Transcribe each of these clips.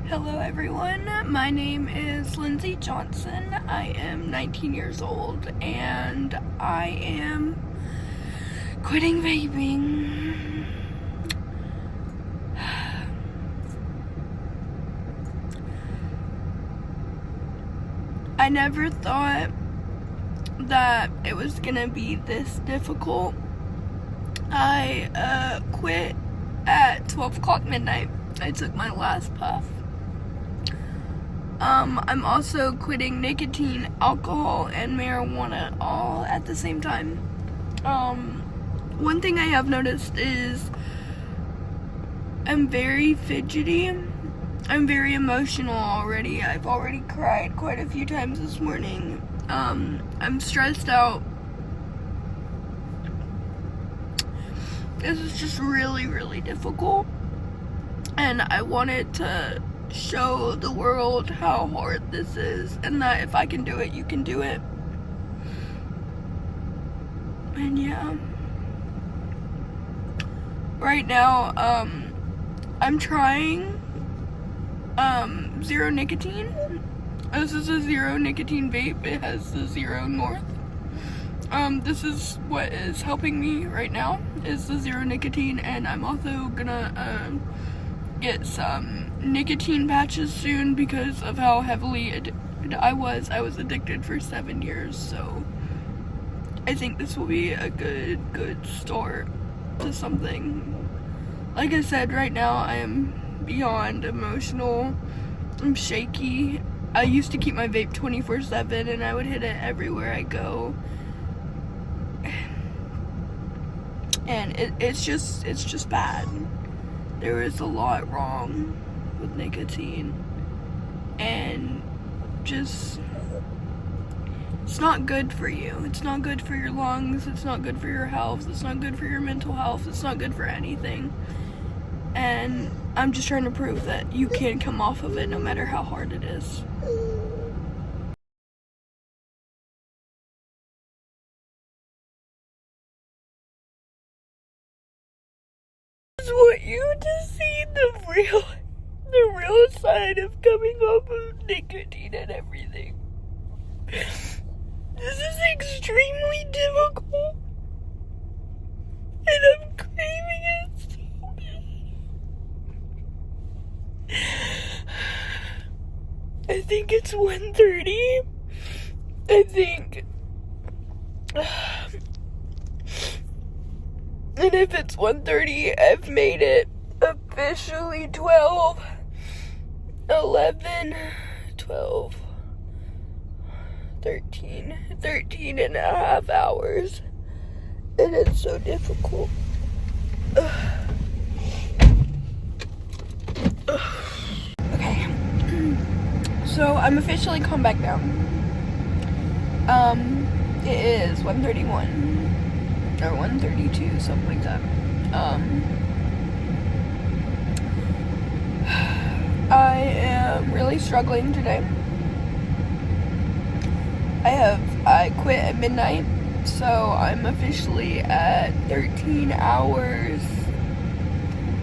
Hello everyone, my name is Lindsay Johnson. I am 19 years old and I am quitting vaping. I never thought that it was gonna be this difficult. I quit at 12 o'clock midnight. I took my last puff. I'm also quitting nicotine, alcohol, and marijuana all at the same time. One thing I have noticed is I'm very fidgety. I'm very emotional already. I've already cried quite a few times this morning. I'm stressed out. This is just really, really difficult. And I wanted to show the world how hard this is and that if I can do it, you can do it. And yeah. Right now, I'm trying zero nicotine. This is a zero nicotine vape. It has the zero north. This is what is helping me right now, is the zero nicotine, and I'm also gonna get some nicotine patches soon because of how heavily addicted I was. I was addicted for 7 years, so I think this will be a good start to something. Like I said, right now I am beyond emotional. I'm shaky. I used to keep my vape 24/7 and I would hit it everywhere I go. And it's just bad. There is a lot wrong with nicotine, and just, it's not good for you. It's not good for your lungs, it's not good for your health, it's not good for your mental health, it's not good for anything. And I'm just trying to prove that you can come off of it no matter how hard it is. I just want you to see the real side of coming off of nicotine and everything. This is extremely difficult, and I'm craving it so bad. I think it's 1:30. I think. And if it's 1:30, I've made it officially 12, 11, 12, 13 and a half hours. And it's so difficult. Okay. So I'm officially calmed back down. It is 1:31. Or 1:32, something like that. I am really struggling today. I quit at midnight, so I'm officially at 13 hours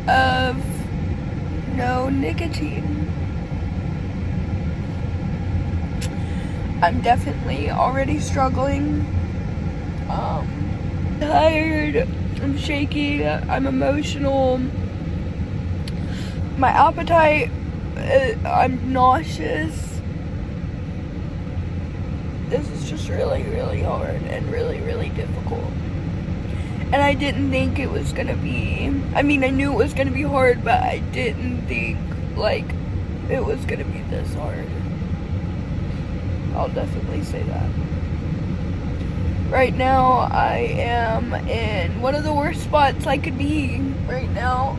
of no nicotine. I'm definitely already struggling. Tired, I'm shaky, I'm emotional, my appetite, I'm nauseous. This is just really, really hard and really, really difficult. And I didn't think it was gonna be, I mean, I knew it was gonna be hard, but I didn't think, like, it was gonna be this hard. I'll definitely say that. Right now, I am in one of the worst spots I could be right now,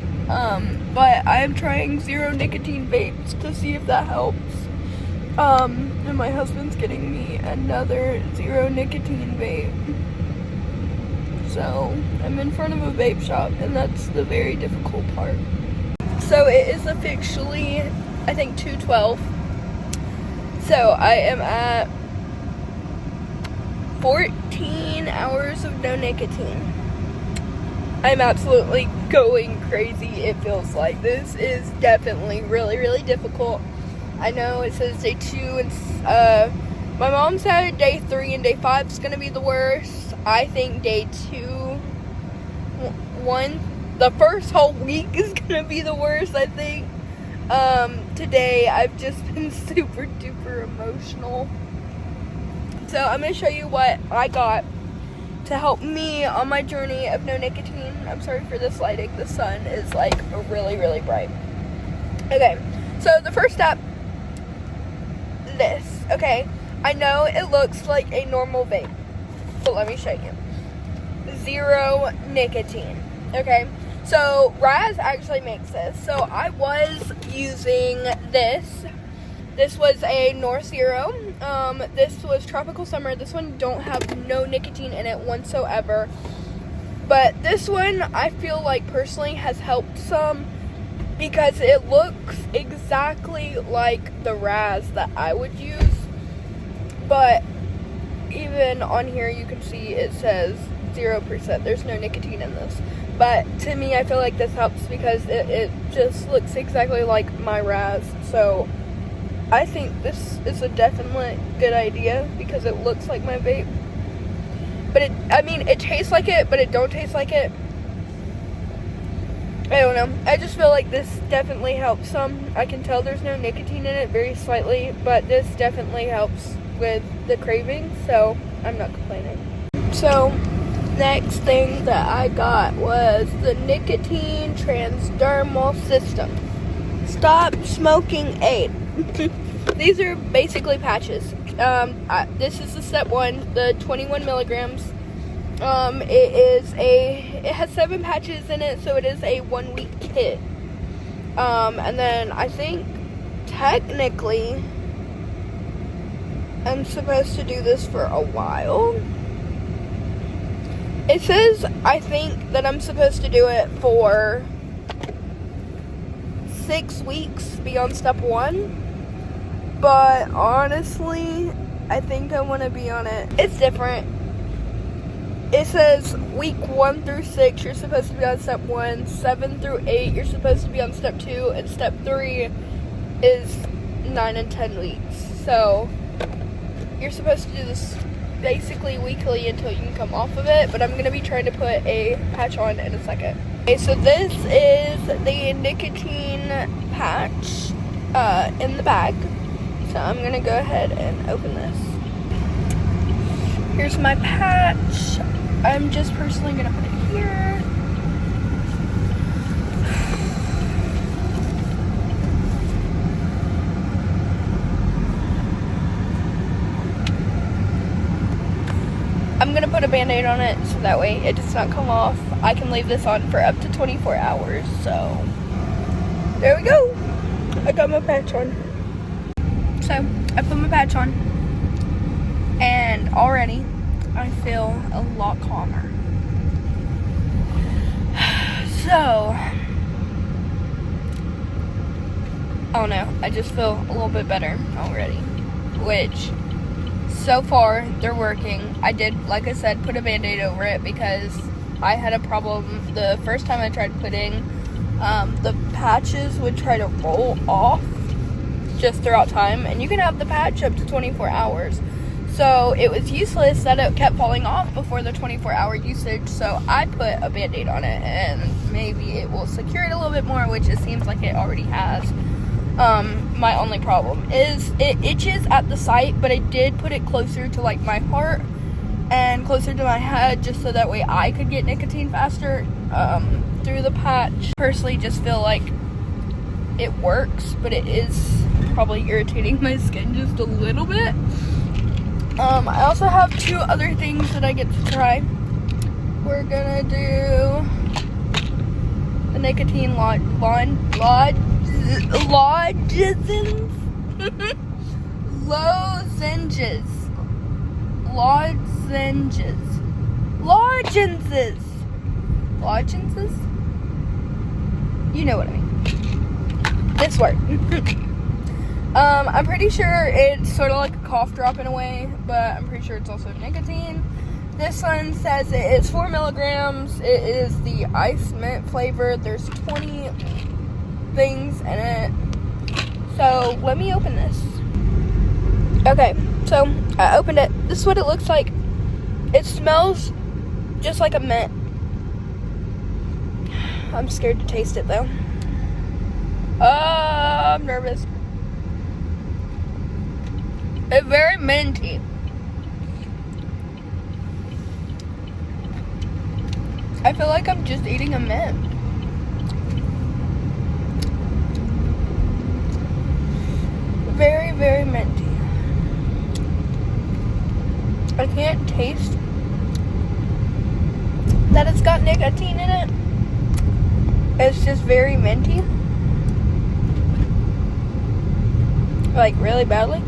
but I am trying zero nicotine vapes to see if that helps, and my husband's getting me another zero nicotine vape, so I'm in front of a vape shop, and that's the very difficult part. So it is officially, I think, 2:12, so I am at 14 hours of no nicotine. I'm absolutely going crazy. It feels like this is definitely really, really difficult. I know it says day 2 and my mom said day 3 and day 5 is gonna be the worst. I think day 1, the first whole week is gonna be the worst, I think. Today I've just been super duper emotional. So I'm gonna show you what I got to help me on my journey of no nicotine. I'm sorry for this lighting. The sun is like really, really bright. Okay, so the first step, this. Okay, I know it looks like a normal vape, but let me show you. 0 nicotine. Okay, so Raz actually makes this. So I was using this. This was a North Zero. This was Tropical Summer. This one don't have no nicotine in it whatsoever. But this one, I feel like personally has helped some because it looks exactly like the Raz that I would use. But even on here, you can see it says 0%. There's no nicotine in this. But to me, I feel like this helps because it just looks exactly like my Raz. So I think this is a definitely good idea because it looks like my vape. But it tastes like it, but it don't taste like it. I don't know. I just feel like this definitely helps some. I can tell there's no nicotine in it very slightly, but this definitely helps with the craving, so I'm not complaining. So, next thing that I got was the nicotine transdermal system. Stop smoking aid. These are basically patches. This is the step 1, the 21 milligrams. It has 7 patches in it, so it is a 1-week kit. And then I think technically I'm supposed to do this for a while. It says I think that I'm supposed to do it for 6 weeks beyond step 1. But honestly, I think I want to be on it. It's different. It says week 1 through 6, you're supposed to be on step 1. 7 through 8, you're supposed to be on step 2. And step 3 is 9 and 10 weeks. So, you're supposed to do this basically weekly until you can come off of it. But I'm going to be trying to put a patch on in a second. Okay, so this is the nicotine patch in the bag. So I'm going to go ahead and open this. Here's my patch. I'm just personally going to put it here. I'm going to put a band-aid on it so that way it does not come off. I can leave this on for up to 24 hours. So there we go. I got my patch on. So I put my patch on. And already I feel a lot calmer. So, oh no, I just feel a little bit better already. Which, so far, they're working. I did, like I said, put a band-aid over it because I had a problem the first time I tried putting. The patches would try to roll off just throughout time. And you can have the patch up to 24 hours. So it was useless that it kept falling off before the 24-hour usage. So I put a band-aid on it and maybe it will secure it a little bit more, which it seems like it already has. My only problem is it itches at the site, but I did put it closer to like my heart and closer to my head just so that way I could get nicotine faster through the patch. Personally just feel like it works, but it is probably irritating my skin just a little bit. I also have 2 other things that I get to try. We're gonna do the nicotine lozenges. You know what I mean. This word. I'm pretty sure it's sort of like a cough drop in a way, but I'm pretty sure it's also nicotine. This one says it is 4 milligrams. It is the ice mint flavor. There's 20 things in it. So let me open this. Okay, so I opened it. This is what it looks like. It smells just like a mint. I'm scared to taste it though. I'm nervous. It's very minty. I feel like I'm just eating a mint. Very, very minty. I can't taste that it's got nicotine in it. It's just very minty. Like, really badly.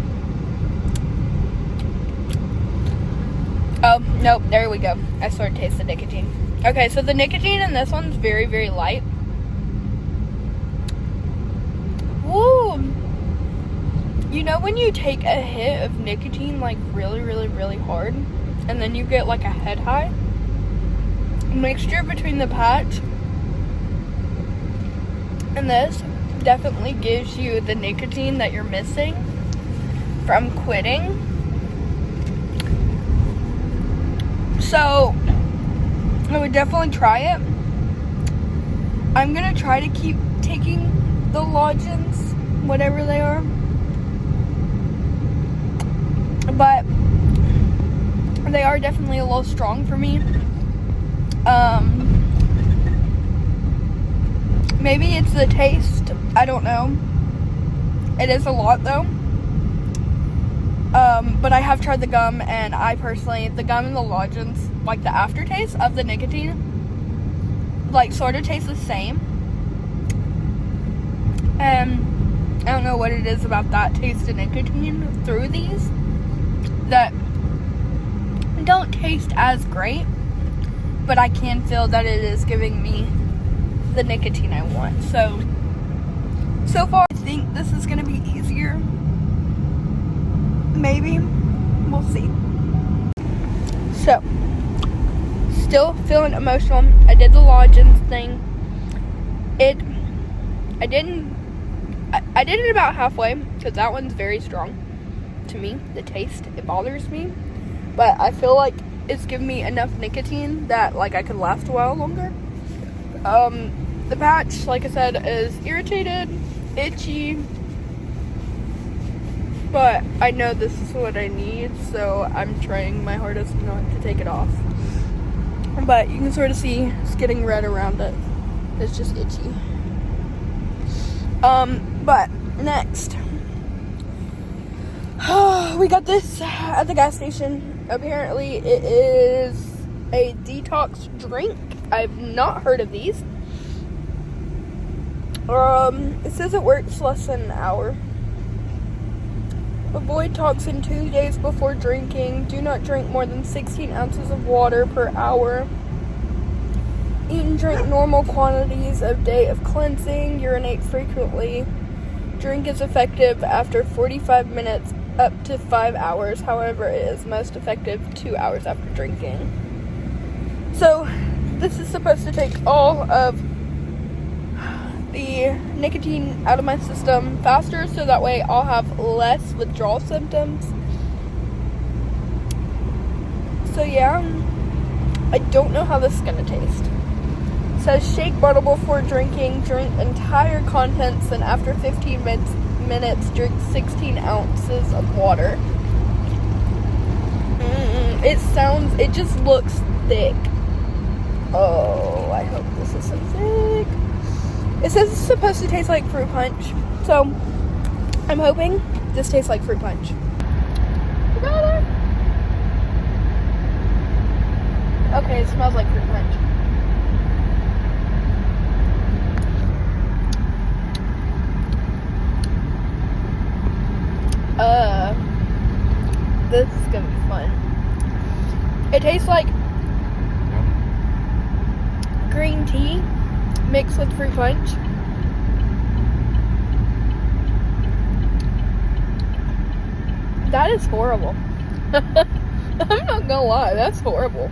Oh, nope, there we go. I sort of taste the nicotine. Okay, so the nicotine in this one's very, very light. Woo! You know when you take a hit of nicotine, like, really, really, really hard, and then you get, like, a head high? Mixture between the patch and this definitely gives you the nicotine that you're missing from quitting. So I would definitely try it. I'm gonna try to keep taking the lodgings, whatever they are, but they are definitely a little strong for me. Maybe it's the taste. I don't know. It is a lot though. But I have tried the gum, and I personally, the gum and the lodgings, like the aftertaste of the nicotine, like sort of tastes the same. And I don't know what it is about that taste of nicotine through these that don't taste as great, but I can feel that it is giving me the nicotine I want. So far I think this is gonna be easier. Maybe. We'll see. So, still feeling emotional. I did the lodgings thing. I did it about halfway, because that one's very strong to me. The taste, it bothers me. But I feel like it's given me enough nicotine that, like, I could last a while longer. The patch, like I said, is irritated, itchy, but I know this is what I need, so I'm trying my hardest not to take it off. But you can sort of see it's getting red around it. It's just itchy. But next, we got this at the gas station. Apparently it is a detox drink. I've not heard of these. It says it works less than an hour. Avoid toxin 2 days before drinking. Do not drink more than 16 ounces of water per hour. Eat and drink normal quantities of day of cleansing. Urinate frequently. Drink is effective after 45 minutes up to 5 hours. However, it is most effective 2 hours after drinking. So, this is supposed to take all of the nicotine out of my system faster, so that way I'll have less withdrawal symptoms. So yeah, I don't know how this is gonna taste. It says shake bottle before drinking, drink entire contents, and after 15 minutes drink 16 ounces of water. It just looks thick. Oh, I hope this isn't thick. It says it's supposed to taste like fruit punch, so I'm hoping this tastes like fruit punch. You got it? Okay, it smells like fruit punch. This is gonna be fun. It tastes like green tea mixed with fruit punch. That is horrible. I'm not gonna lie, that's horrible.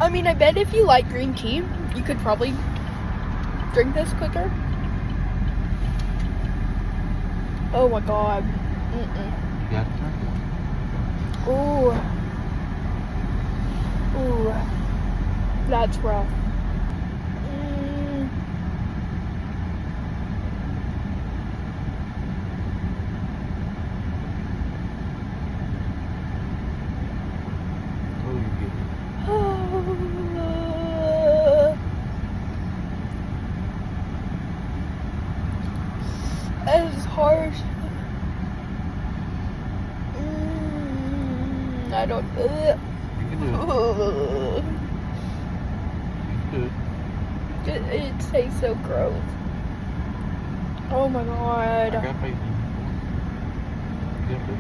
I mean, I bet if you like green tea, you could probably drink this quicker. Oh my god. Mm-mm. You got to drink it. Ooh. Ooh. That's rough. Oh, you get it. It's hard. I don't. You can do it. You can do it. It tastes so gross. Oh my god. I got faith in you. You got this.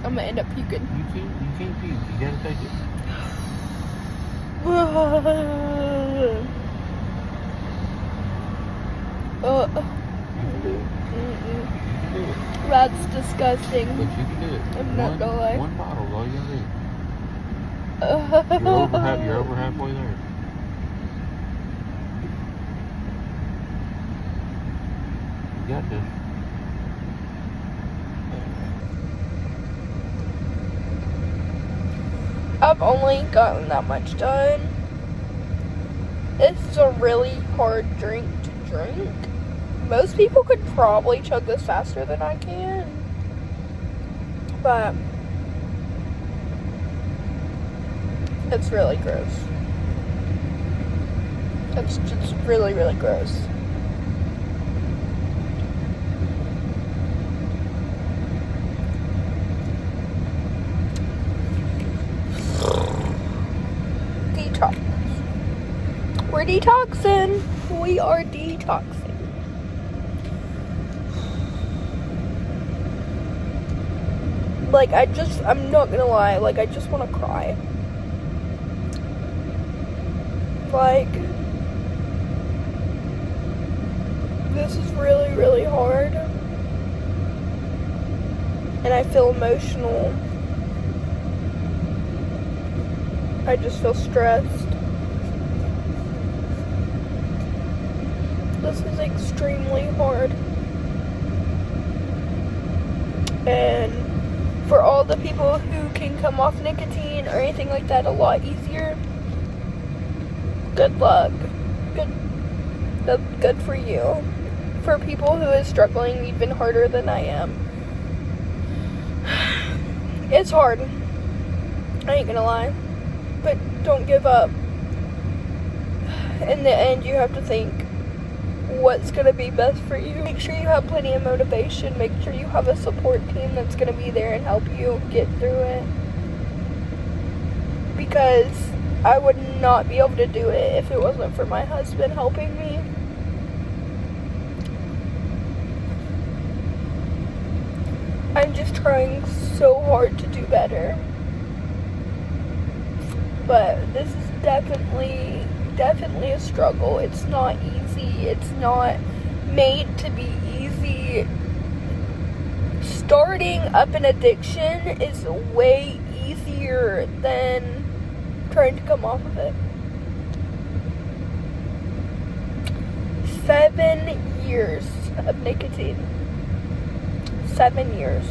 I'm gonna end up puking. You can't puke. You gotta take it. You can do it. You can do it. That's disgusting. But you can do it. I'm not gonna lie. One bottle, all you gotta do. You're over halfway there. You got this. I've only gotten that much done. It's a really hard drink to drink. Most people could probably chug this faster than I can. But it's really gross. It's just really, really gross. Detox. We're detoxing. We are detoxing. Like, I'm not gonna lie, like, I just wanna cry. Like, this is really, really hard. And I feel emotional. I just feel stressed. This is extremely hard. And for all the people who can come off nicotine or anything like that a lot easier, good luck. Good for you. For people who is struggling even harder than I am, it's hard. I ain't gonna lie. But don't give up. In the end, you have to think what's going to be best for you. Make sure you have plenty of motivation. Make sure you have a support team that's going to be there and help you get through it. Because I would not be able to do it if it wasn't for my husband helping me. I'm just trying so hard to do better. But this is definitely a struggle. It's not easy. It's not made to be easy. Starting up an addiction is way easier than trying to come off of it. 7 years of nicotine. 7 years.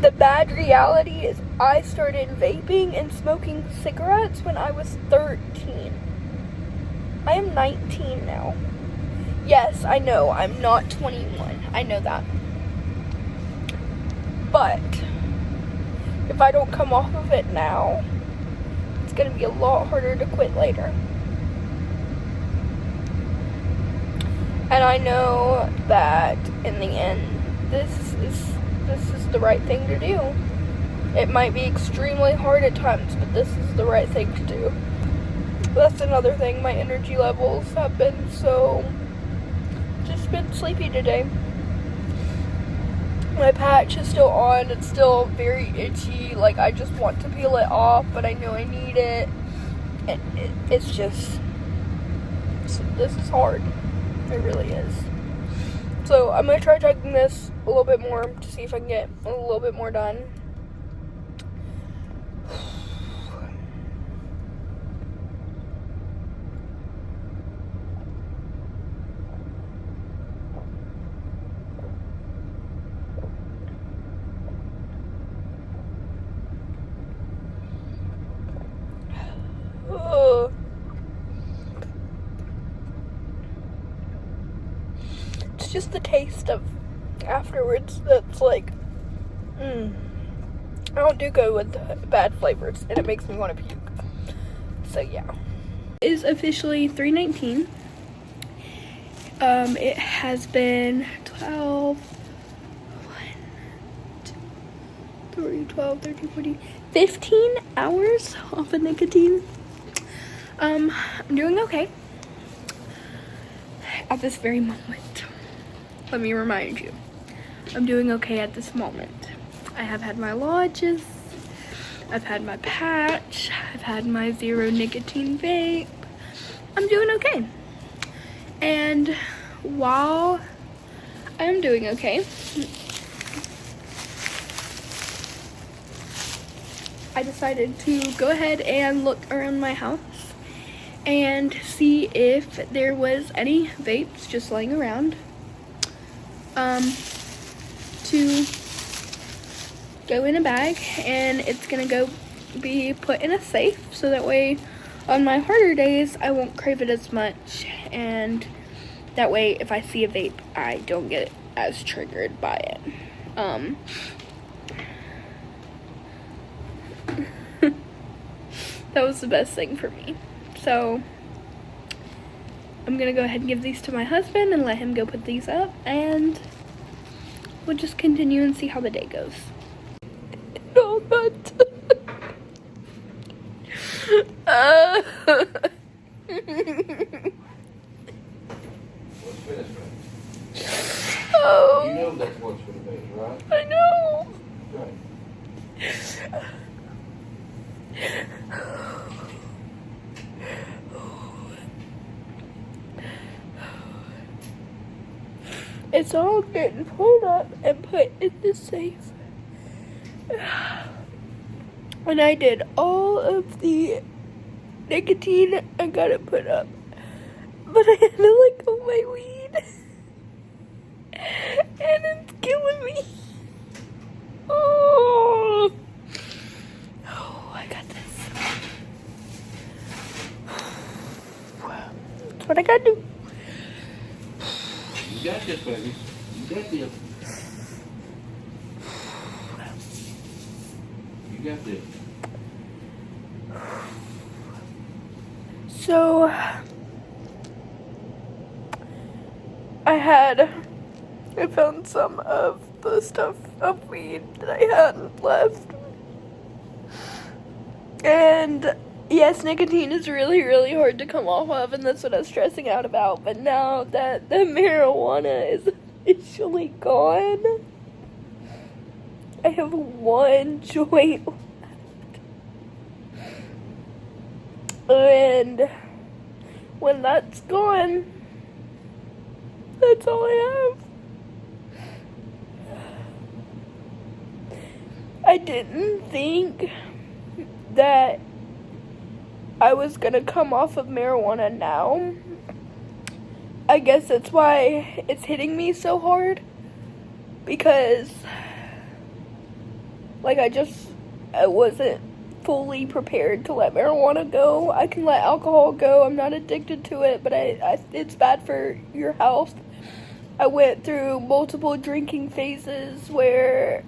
The bad reality is I started vaping and smoking cigarettes when I was 13. I am 19 now. Yes, I know, I'm not 21. I know that. But if I don't come off of it now, it's going to be a lot harder to quit later. And I know that in the end, this is the right thing to do. It might be extremely hard at times, but this is the right thing to do. That's another thing. My energy levels have been just been sleepy today. My patch is still on. It's still very itchy. Like, I just want to peel it off, but I know I need it. It's just, this is hard. It really is. So I'm going to try chugging this a little bit more to see if I can get a little bit more done. It's just the taste of afterwards that's like, I don't do good with bad flavors, and it makes me want to puke. So yeah. It is officially 3:19. It has been 12, 13, 14, 15 hours off of nicotine. I'm doing okay at this very moment. Let me remind you, I'm doing okay at this moment. I have had my lodges, I've had my patch, I've had my zero nicotine vape. I'm doing okay. And while I'm doing okay, I decided to go ahead and look around my house and see if there was any vapes just laying around to go in a bag, and it's gonna go be put in a safe so that way on my harder days I won't crave it as much, and that way if I see a vape I don't get as triggered by it. That was the best thing for me. So I'm gonna go ahead and give these to my husband and let him go put these up, and we'll just continue and see how the day goes. No, not. Oh. You know that's what's for the base, right? I know. Right. It's all getting pulled up and put in the safe. When I did all of the nicotine, I got it put up. But I had to let go of my weed. And it's killing me. Oh, I got this. That's what I gotta do. You got this, baby. You got this. You got this. So, I found some of the stuff of weed that I hadn't left. And yes, nicotine is really, really hard to come off of, and that's what I was stressing out about. But now that the marijuana is officially gone, I have one joint left. And when that's gone, that's all I have. I didn't think that I was gonna come off of marijuana now. I guess that's why it's hitting me so hard, because like I wasn't fully prepared to let marijuana go. I can let alcohol go. I'm not addicted to it, but it's bad for your health. I went through multiple drinking phases where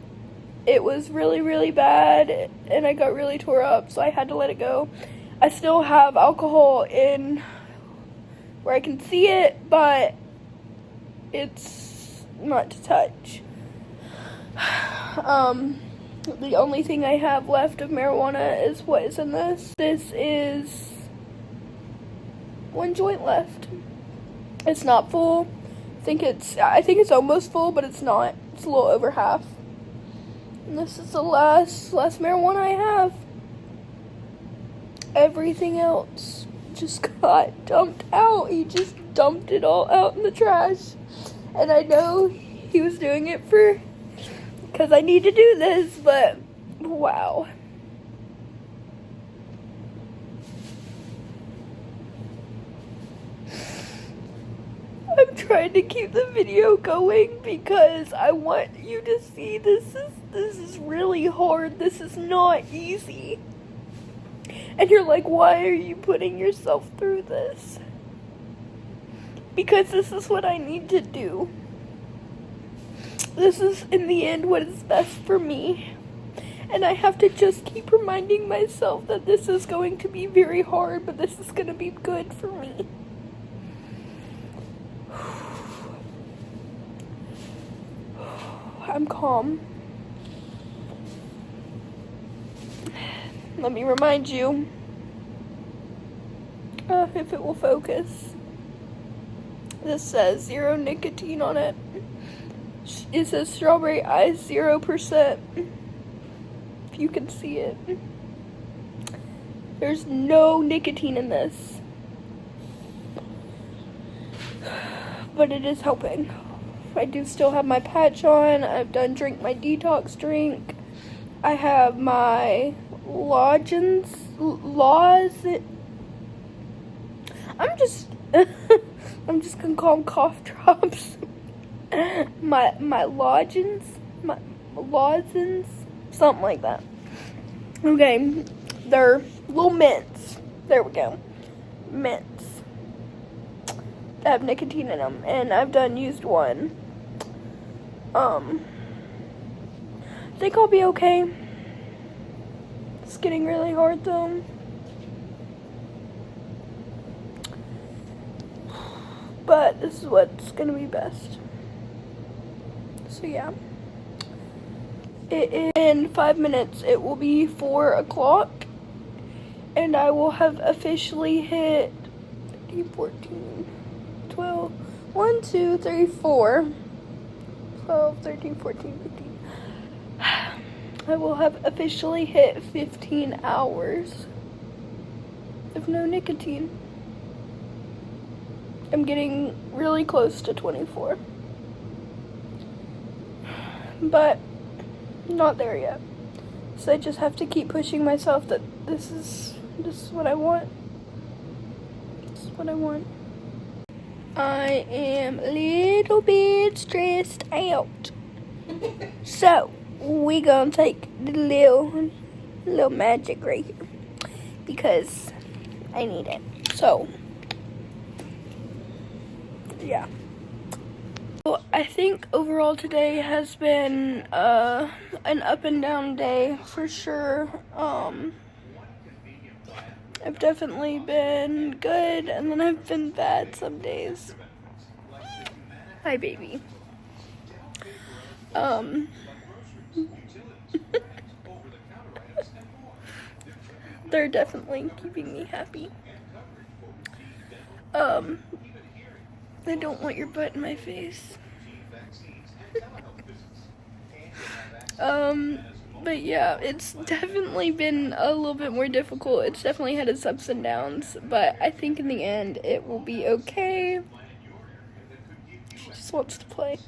it was really, really bad, and I got really tore up, so I had to let it go. I still have alcohol in where I can see it, but it's not to touch. The only thing I have left of marijuana is what is in this. This is one joint left. It's not full, I think it's almost full, but it's not. It's a little over half. And this is the last marijuana I have. Everything else just got dumped out. He just dumped it all out in the trash. And I know he was doing it because I need to do this, but wow. I'm trying to keep the video going because I want you to see this is really hard. This is not easy. And you're like, why are you putting yourself through this? Because this is what I need to do. This is, in the end, what is best for me. And I have to just keep reminding myself that this is going to be very hard, but this is going to be good for me. I'm calm. Let me remind you, if it will focus. This says 0 nicotine on it. It says strawberry ice 0%. If you can see it. There's no nicotine in this. But it is helping. I do still have my patch on. I've done drink my detox drink. I have my lozenge. I'm just gonna call them cough drops. my lozenge, something like that. Okay, they're little mints. There we go, mints. That have nicotine in them, and I've used one. I think I'll be okay. It's getting really hard though. But this is what's gonna be best. So yeah. In 5 minutes, it will be 4 o'clock. And I will have officially hit 14, 12, 1, 2, 3, 4, 12, 13, 14, 15. I will have officially hit 15 hours of no nicotine. I'm getting really close to 24. But not there yet. So I just have to keep pushing myself that this is what I want. This is what I want. I am a little bit stressed out. So we gonna take the little magic right here because I need it. So yeah. So I think overall today has been an up and down day for sure. I've definitely been good, and then I've been bad some days. Hi, baby. They're definitely keeping me happy. I don't want your butt in my face. But yeah, it's definitely been a little bit more difficult. It's definitely had its ups and downs, but I think in the end it will be okay. She just wants to play.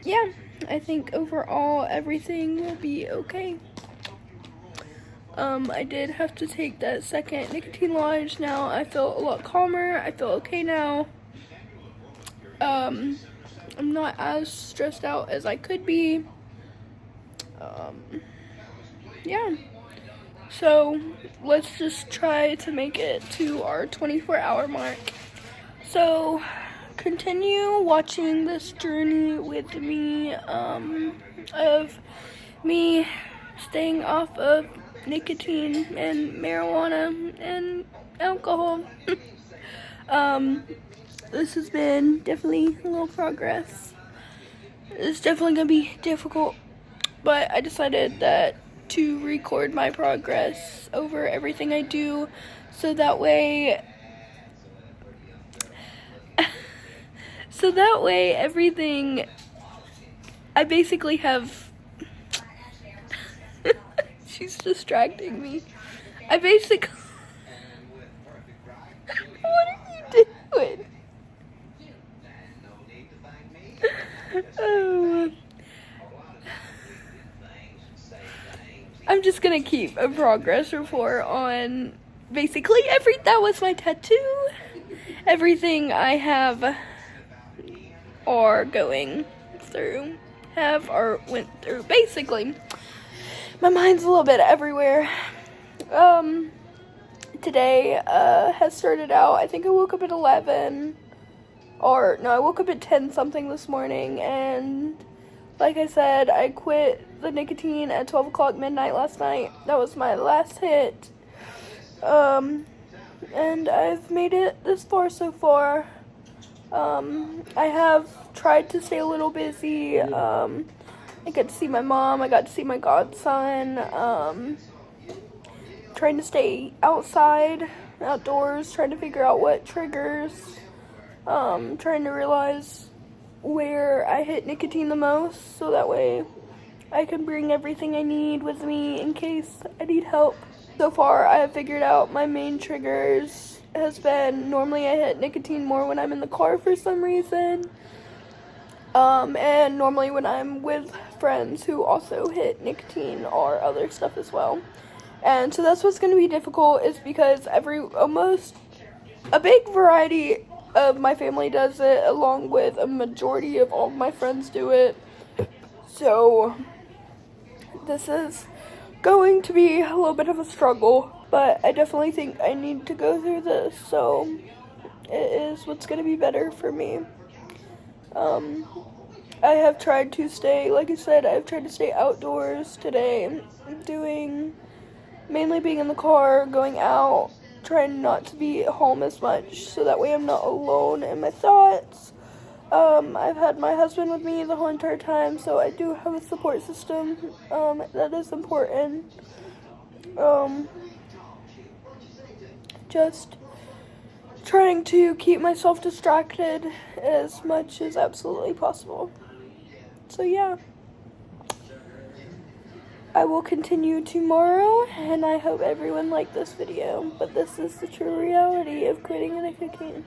Yeah, I think overall everything will be okay. I did have to take that second nicotine lodge. Now I feel a lot calmer. I feel okay now. I'm not as stressed out as I could be. Yeah. So let's just try to make it to our 24-hour mark. So continue watching this journey with me, of me staying off of nicotine and marijuana and alcohol. This has been definitely a little progress. It's definitely gonna be difficult, but I decided that to record my progress over everything I do, so that way So that way everything, I basically have, she's distracting me. I basically, what are you doing? Oh. I'm just gonna keep a progress report on basically that was my tattoo. Everything I have or going through, have or went through. Basically, my mind's a little bit everywhere. Today has started out, I think I woke up at 11, or no, I woke up at 10 something this morning, and like I said, I quit the nicotine at 12 o'clock midnight last night. That was my last hit. And I've made it this far so far. I have tried to stay a little busy. I got to see my mom. I got to see my godson. Trying to stay outdoors, trying to figure out what triggers. Trying to realize where I hit nicotine the most, so that way I can bring everything I need with me in case I need help. So far, I have figured out my main triggers has been, normally I hit nicotine more when I'm in the car for some reason, and normally when I'm with friends who also hit nicotine or other stuff as well. And so that's what's going to be difficult, is because a big variety of my family does it, along with a majority of all of my friends do it. So this is going to be a little bit of a struggle, but I definitely think I need to go through this, so it is what's going to be better for me. I have tried to stay, like I said, I've tried to stay outdoors today, mainly being in the car, going out, trying not to be at home as much, so that way I'm not alone in my thoughts. I've had my husband with me the whole entire time, so I do have a support system. That is important. Just trying to keep myself distracted as much as absolutely possible. So yeah. I will continue tomorrow, and I hope everyone liked this video, but this is the true reality of quitting nicotine.